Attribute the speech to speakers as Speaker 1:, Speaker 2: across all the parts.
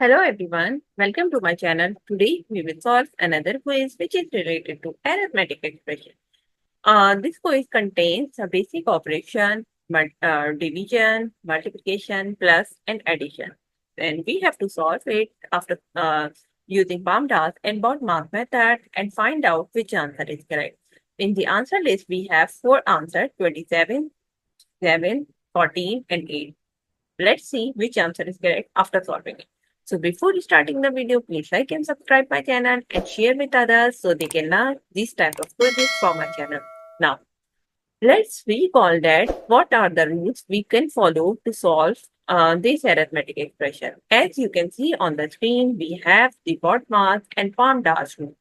Speaker 1: Hello everyone, welcome to my channel. Today we will solve another quiz which is related to arithmetic expression. This quiz contains a basic operation, division, multiplication, plus and addition. And we have to solve it after using PAMDAS and BODMAS method and find out which answer is correct. In the answer list, we have four answers, 27, 7, 14 and 8. Let's see which answer is correct after solving it. So before starting the video, please like and subscribe my channel and share with others so they can learn this type of quizzes from my channel. Now, let's recall that what are the rules we can follow to solve this arithmetic expression. As you can see on the screen, we have the BODMAS and PAMDAS rule.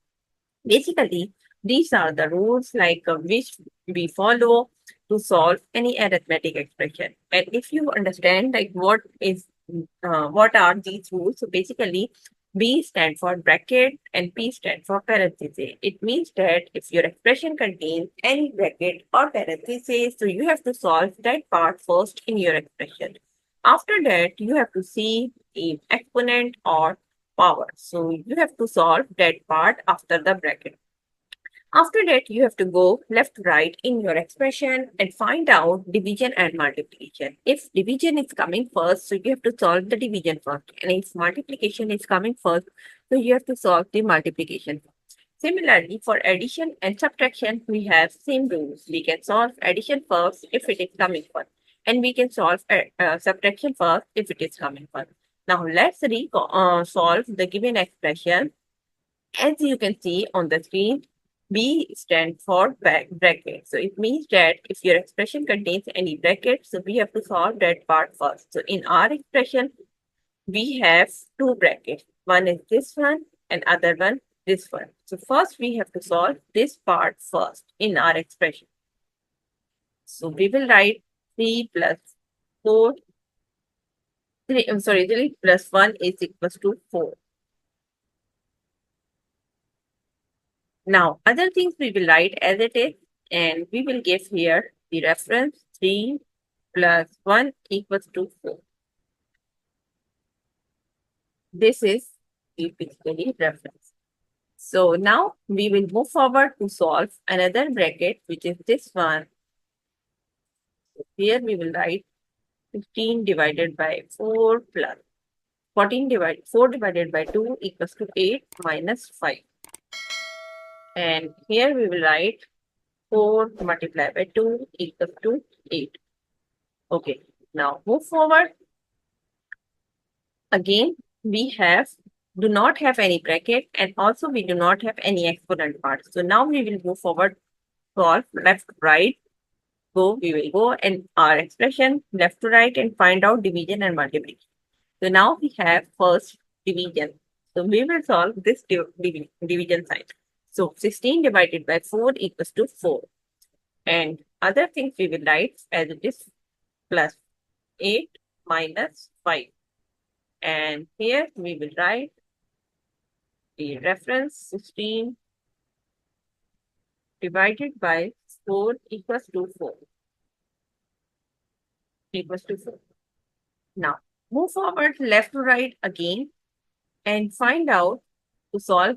Speaker 1: Basically, these are the rules which we follow to solve any arithmetic expression. And if you understand what are these rules, so basically B stand for bracket and P stand for parenthesis. It means that if your expression contains any bracket or parenthesis, so you have to solve that part first in your expression. After that, you have to see if exponent or power. So you have to solve that part after the bracket. After that, you have to go left to right in your expression and find out division and multiplication. If division is coming first, so you have to solve the division first. And if multiplication is coming first, so you have to solve the multiplication first. Similarly, for addition and subtraction, we have same rules. We can solve addition first if it is coming first. And we can solve subtraction first if it is coming first. Now, let's solve the given expression. As you can see on the screen, B stands for bracket. So it means that if your expression contains any bracket, so we have to solve that part first. So in our expression, we have two brackets. One is this one and other one this one. So first we have to solve this part first in our expression. So we will write 3 plus 4. 3 plus 1 is equals to 4. Now, other things we will write as it is, and we will give here the reference 3 plus 1 equals to 4. This is the basically reference. So now we will move forward to solve another bracket, which is this one. So here we will write 15 divided by 4 plus 4 divided by 2 equals to 8 minus 5. And here we will write 4 multiplied by 2 equals to 8. Okay, now move forward. Again, we do not have any bracket and also we do not have any exponent part. So now we will move forward, solve left, right, we will go and our expression left to right and find out division and multiplication. So now we have first division. So we will solve this division side. So 16 divided by 4 equals to 4. And other things we will write as it is plus 8 minus 5. And here we will write the reference 16 divided by 4 equals to 4. Equals to 4. Now, move forward left to right again and find out to solve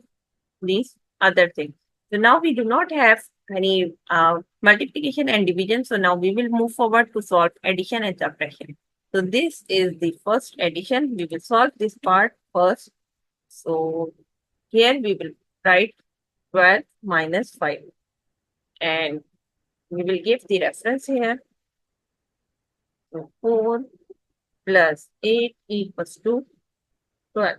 Speaker 1: these other things. So now we do not have any multiplication and division. So now we will move forward to solve addition and subtraction. So this is the first addition. We will solve this part first. So here we will write 12 minus 5. And we will give the reference here. So 4 plus 8 equals to 12.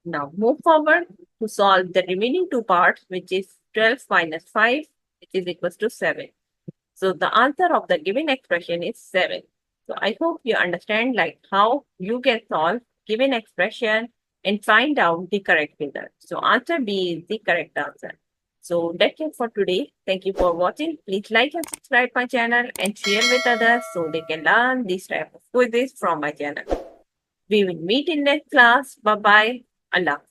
Speaker 1: Now move forward to solve the remaining two parts, which is 12 minus 5, which is equals to 7. So the answer of the given expression is 7. So I hope you understand how you can solve given expression and find out the correct result. So answer B is the correct answer. So that's it for today. Thank you for watching. Please like and subscribe my channel and share with others so they can learn this type of quizzes from my channel. We will meet in next class. Bye-bye. Allah.